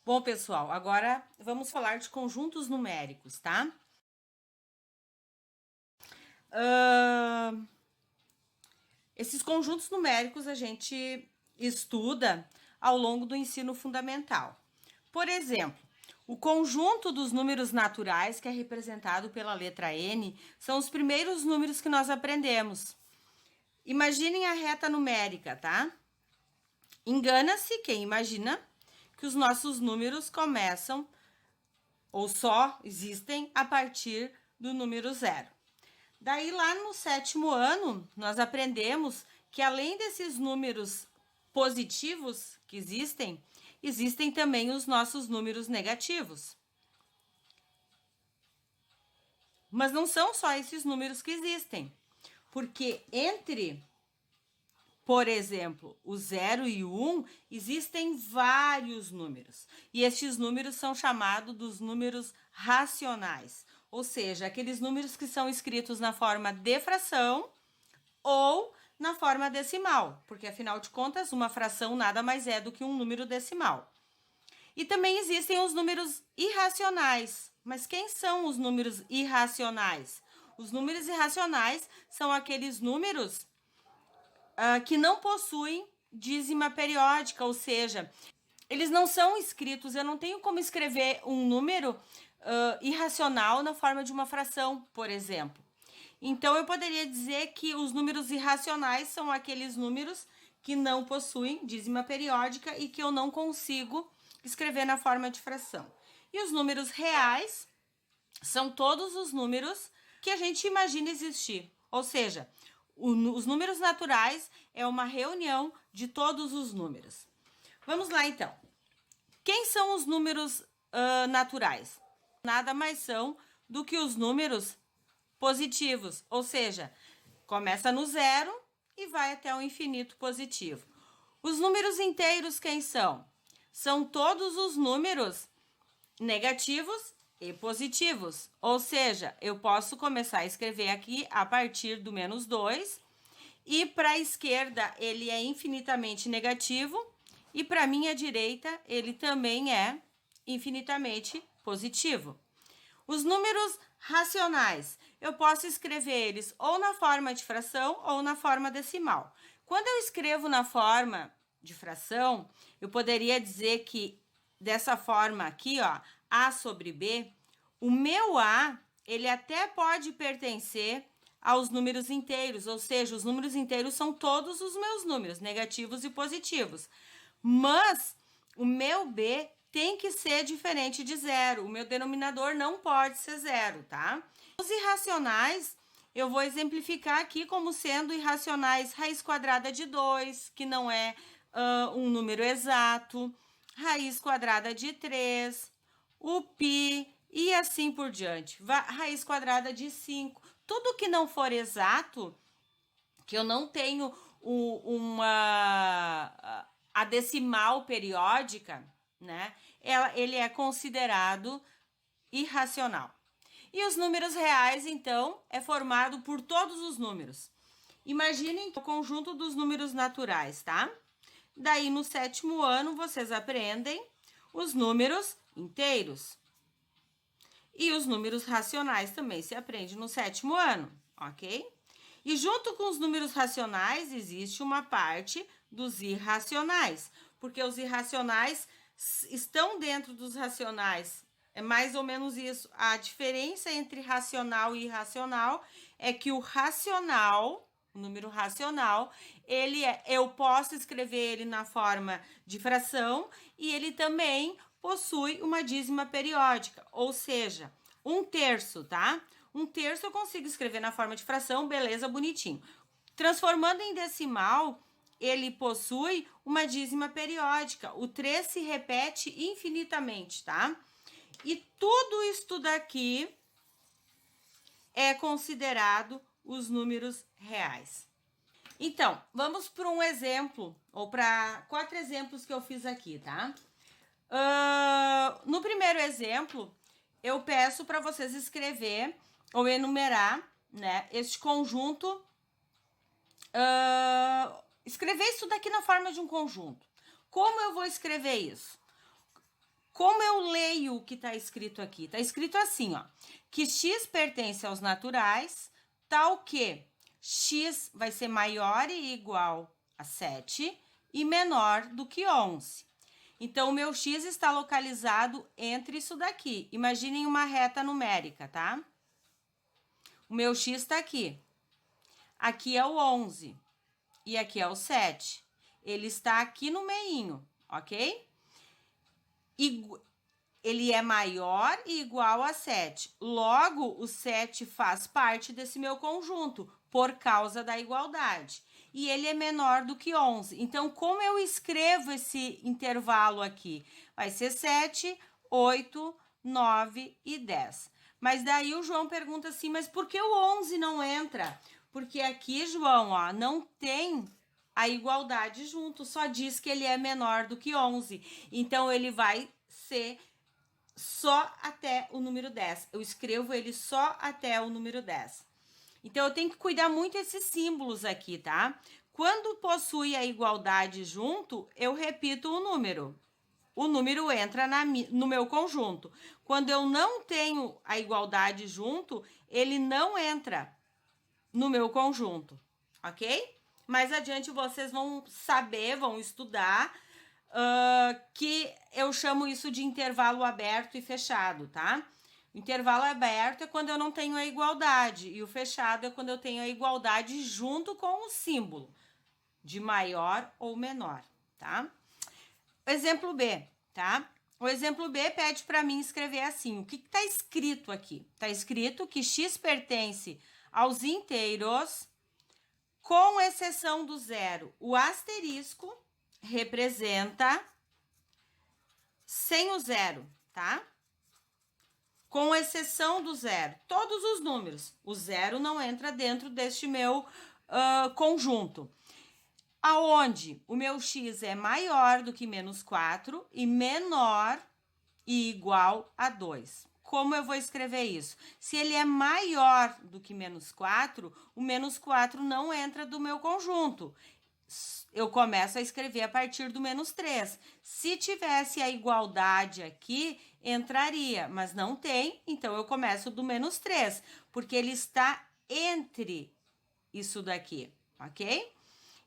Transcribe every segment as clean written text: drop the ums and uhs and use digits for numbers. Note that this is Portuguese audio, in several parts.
Bom, pessoal, agora vamos falar de conjuntos numéricos, tá? Esses conjuntos numéricos a gente estuda ao longo do ensino fundamental. Por exemplo, o conjunto dos números naturais, que é representado pela letra N, são os primeiros números que nós aprendemos. Imaginem a reta numérica, tá? Engana-se quem imagina que os nossos números começam ou só existem a partir do número zero. Daí, lá no 7º ano, nós aprendemos que além desses números positivos que existem, existem também os nossos números negativos. Mas não são só esses números que existem, porque entre, por exemplo, o 0 e o 1, existem vários números. E estes números são chamados dos números racionais, ou seja, aqueles números que são escritos na forma de fração ou na forma decimal, porque afinal de contas, uma fração nada mais é do que um número decimal. E também existem os números irracionais. Mas quem são os números irracionais? Os números irracionais são aqueles números que não possuem dízima periódica, ou seja, eles não são escritos, eu não tenho como escrever um número irracional na forma de uma fração, por exemplo. Então, eu poderia dizer que os números irracionais são aqueles números que não possuem dízima periódica e que eu não consigo escrever na forma de fração. E os números reais são todos os números que a gente imagina existir. Ou seja, os números naturais é uma reunião de todos os números. Vamos lá, então. Quem são os números naturais? Nada mais são do que os números positivos, ou seja, começa no zero e vai até o infinito positivo. Os números inteiros quem são? São todos os números negativos e positivos, ou seja, eu posso começar a escrever aqui a partir do -2 e para a esquerda ele é infinitamente negativo e para a minha direita ele também é infinitamente positivo. Os números racionais, eu posso escrever eles ou na forma de fração ou na forma decimal. Quando eu escrevo na forma de fração, eu poderia dizer que dessa forma aqui, ó, A sobre B, o meu A, ele até pode pertencer aos números inteiros, ou seja, os números inteiros são todos os meus números, negativos e positivos. Mas o meu B tem que ser diferente de zero. O meu denominador não pode ser zero, tá? Os irracionais, eu vou exemplificar aqui como sendo irracionais raiz quadrada de 2, que não é um número exato, raiz quadrada de 3, o π e assim por diante. Raiz quadrada de 5. Tudo que não for exato, que eu não tenho a decimal periódica, né? Ele é considerado irracional. E os números reais, então, é formado por todos os números. Imaginem o conjunto dos números naturais, tá? Daí, no 7º ano, vocês aprendem os números inteiros. E os números racionais também se aprende no 7º ano, ok? E junto com os números racionais, existe uma parte dos irracionais, porque os irracionais estão dentro dos racionais. É mais ou menos isso. A diferença entre racional e irracional é que o racional, o número racional, eu posso escrever ele na forma de fração e ele também possui uma dízima periódica, ou seja, 1/3, tá? 1/3 eu consigo escrever na forma de fração, beleza, bonitinho. Transformando em decimal, ele possui uma dízima periódica. O 3 se repete infinitamente, tá? E tudo isso daqui é considerado os números reais. Então, vamos para um exemplo, ou para 4 exemplos que eu fiz aqui, tá? No primeiro exemplo, eu peço para vocês escrever ou enumerar, né, este conjunto, escrever isso daqui na forma de um conjunto. Como eu vou escrever isso? Como eu leio o que está escrito aqui? Está escrito assim, ó, que x pertence aos naturais, tal que x vai ser maior e igual a 7 e menor do que 11. Então, o meu x está localizado entre isso daqui. Imaginem uma reta numérica, tá? O meu x está aqui. Aqui é o 11 e aqui é o 7. Ele está aqui no meinho, ok? Ele é maior e igual a 7. Logo, o 7 faz parte desse meu conjunto, por causa da igualdade. E ele é menor do que 11. Então, como eu escrevo esse intervalo aqui? Vai ser 7, 8, 9 e 10. Mas daí o João pergunta assim, mas por que o 11 não entra? Porque aqui, João, ó, não tem a igualdade junto, só diz que ele é menor do que 11. Então, ele vai ser só até o número 10. Eu escrevo ele só até o número 10. Então, eu tenho que cuidar muito desses símbolos aqui, tá? Quando possui a igualdade junto, eu repito o número. O número entra no meu conjunto. Quando eu não tenho a igualdade junto, ele não entra no meu conjunto, ok? Mais adiante vocês vão saber, vão estudar que eu chamo isso de intervalo aberto e fechado, tá? O intervalo aberto é quando eu não tenho a igualdade e o fechado é quando eu tenho a igualdade junto com o símbolo de maior ou menor, tá? Exemplo B, tá? O exemplo B pede para mim escrever assim. O que está escrito aqui? Está escrito que x pertence aos inteiros, com exceção do zero. O asterisco representa sem o zero, tá? Com exceção do zero. Todos os números. O zero não entra dentro deste meu conjunto. Aonde o meu x é maior do que menos 4 e menor e igual a 2. Como eu vou escrever isso? Se ele é maior do que menos 4, o menos 4 não entra do meu conjunto. Eu começo a escrever a partir do menos 3. Se tivesse a igualdade aqui, entraria, mas não tem, então eu começo do menos 3, porque ele está entre isso daqui, ok?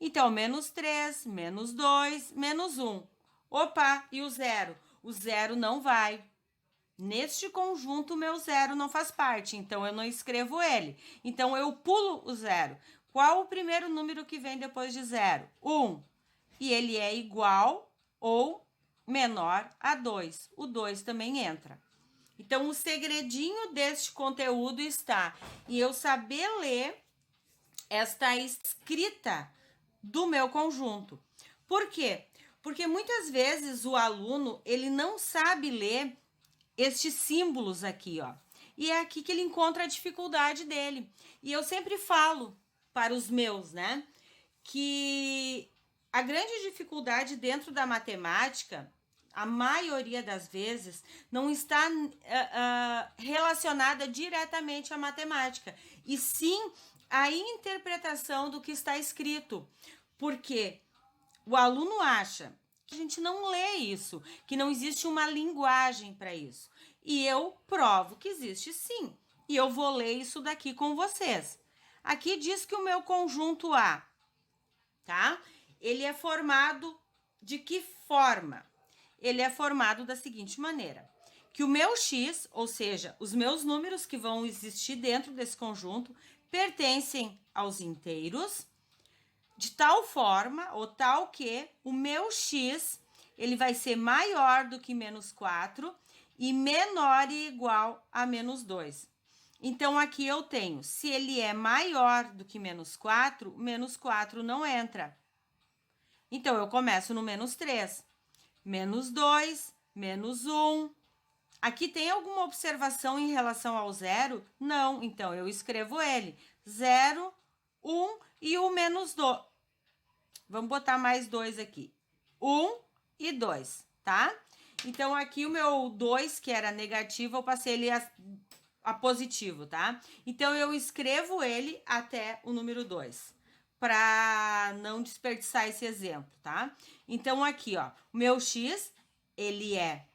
Então, menos 3, menos 2, menos 1. Opa, e o zero? O zero não vai. Neste conjunto, o meu zero não faz parte, então eu não escrevo ele. Então, eu pulo o zero. Qual o primeiro número que vem depois de zero? 1. E ele é igual ou menor a 2. O 2 também entra. Então, o segredinho deste conteúdo está em eu saber ler esta escrita do meu conjunto. Por quê? Porque muitas vezes o aluno, ele não sabe ler estes símbolos aqui, ó. E é aqui que ele encontra a dificuldade dele. E eu sempre falo para os meus, né, que a grande dificuldade dentro da matemática, a maioria das vezes, não está relacionada diretamente à matemática, e sim à interpretação do que está escrito. Porque o aluno acha que a gente não lê isso, que não existe uma linguagem para isso. E eu provo que existe sim. E eu vou ler isso daqui com vocês. Aqui diz que o meu conjunto A, tá? Ele é formado de que forma? Ele é formado da seguinte maneira: que o meu x, ou seja, os meus números que vão existir dentro desse conjunto, pertencem aos inteiros, de tal forma, ou tal que o meu x, ele vai ser maior do que menos 4 e menor e igual a menos 2. Então, aqui eu tenho, se ele é maior do que menos 4 não entra. Então, eu começo no menos 3, menos 2, menos 1. Aqui tem alguma observação em relação ao zero? Não, então eu escrevo ele. 0, 1 e o menos 2. Vamos botar mais 2 aqui. 1 e 2, tá? Então, aqui o meu 2, que era negativo, eu passei ele a positivo, tá? Então, eu escrevo ele até o número 2, para não desperdiçar esse exemplo, tá? Então, aqui, ó, o meu x, ele é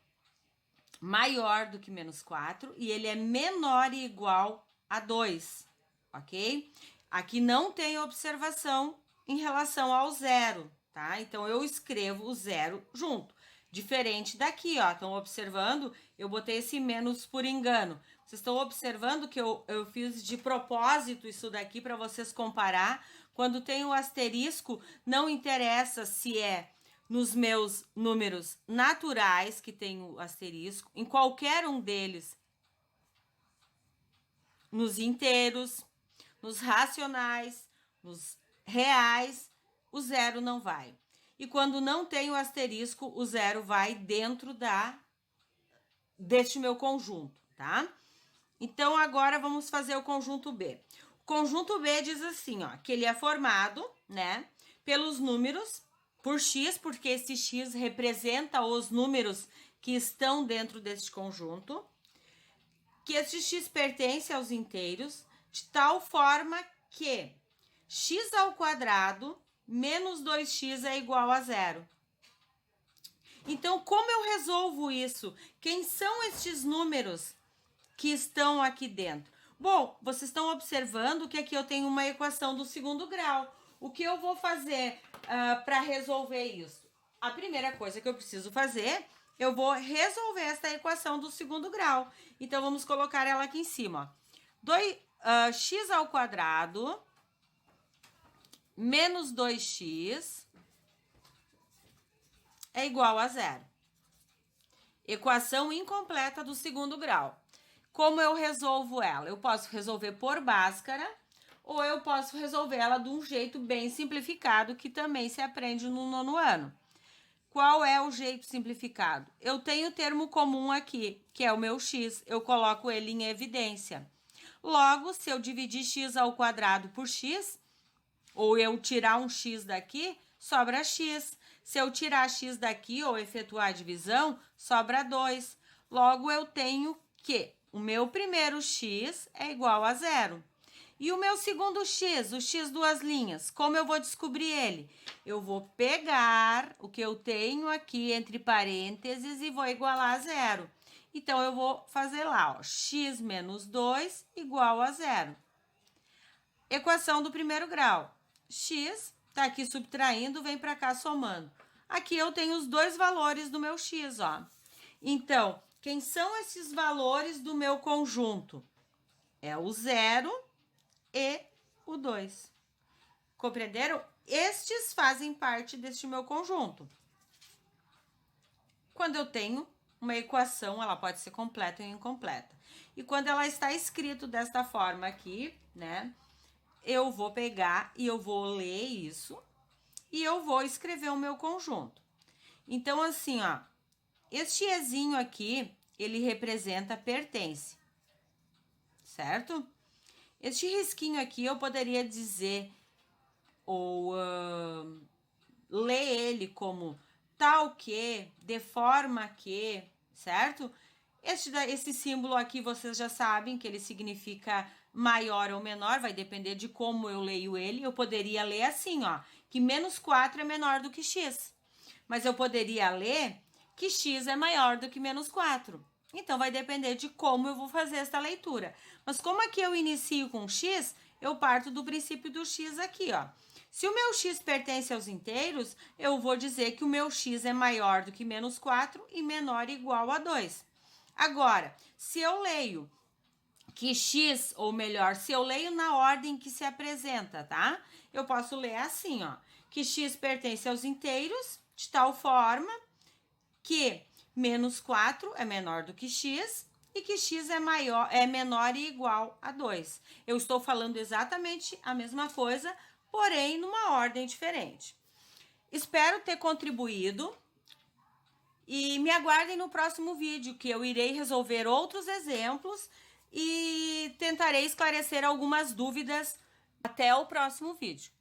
maior do que menos 4 e ele é menor e igual a 2, ok? Aqui não tem observação em relação ao zero, tá? Então, eu escrevo o zero junto. Diferente daqui, ó, estão observando? Eu botei esse menos por engano. Vocês estão observando que eu fiz de propósito isso daqui para vocês comparar? Quando tem o asterisco, não interessa se é nos meus números naturais, que tem o asterisco, em qualquer um deles, nos inteiros, nos racionais, nos reais, o zero não vai. E quando não tem o asterisco, o zero vai dentro deste meu conjunto, tá? Então, agora vamos fazer o conjunto B. O conjunto B diz assim, ó, que ele é formado, né, pelos números, por x, porque esse x representa os números que estão dentro deste conjunto, que este x pertence aos inteiros, de tal forma que x ao quadrado menos 2x é igual a zero. Então, como eu resolvo isso? Quem são estes números que estão aqui dentro? Bom, vocês estão observando que aqui eu tenho uma equação do segundo grau. O que eu vou fazer para resolver isso? A primeira coisa que eu preciso fazer, eu vou resolver esta equação do segundo grau. Então, vamos colocar ela aqui em cima. X ao quadrado menos 2x é igual a zero. Equação incompleta do segundo grau. Como eu resolvo ela? Eu posso resolver por Bhaskara ou eu posso resolver ela de um jeito bem simplificado que também se aprende no nono ano. Qual é o jeito simplificado? Eu tenho o termo comum aqui, que é o meu x. Eu coloco ele em evidência. Logo, se eu dividir x ao quadrado por x, ou eu tirar um x daqui, sobra x. Se eu tirar x daqui ou efetuar a divisão, sobra 2. Logo, eu tenho que o meu primeiro x é igual a zero. E o meu segundo x, o x duas linhas, como eu vou descobrir ele? Eu vou pegar o que eu tenho aqui entre parênteses e vou igualar a zero. Então, eu vou fazer lá, ó, x menos 2 igual a zero. Equação do primeiro grau. X, tá aqui subtraindo, vem para cá somando. Aqui eu tenho os dois valores do meu x, ó. Então, quem são esses valores do meu conjunto? É o 0 e o 2. Compreenderam? Estes fazem parte deste meu conjunto. Quando eu tenho uma equação, ela pode ser completa ou incompleta. E quando ela está escrito desta forma aqui, né? Eu vou pegar e eu vou ler isso e eu vou escrever o meu conjunto. Então, assim, ó, este ezinho aqui, ele representa pertence, certo? Este risquinho aqui eu poderia dizer ou ler ele como tal que, de forma que, certo? Esse símbolo aqui vocês já sabem que ele significa maior ou menor, vai depender de como eu leio ele. Eu poderia ler assim, ó, que menos 4 é menor do que x. Mas eu poderia ler que x é maior do que menos 4. Então, vai depender de como eu vou fazer essa leitura. Mas como aqui eu inicio com x, eu parto do princípio do x aqui, ó. Se o meu x pertence aos inteiros, eu vou dizer que o meu x é maior do que menos 4 e menor ou igual a 2. Agora, se eu leio que x, ou melhor, se eu leio na ordem que se apresenta, tá? Eu posso ler assim, ó, que x pertence aos inteiros, de tal forma que menos 4 é menor do que x e que x é menor e igual a 2. Eu estou falando exatamente a mesma coisa, porém numa ordem diferente. Espero ter contribuído e me aguardem no próximo vídeo, que eu irei resolver outros exemplos e tentarei esclarecer algumas dúvidas. Até o próximo vídeo.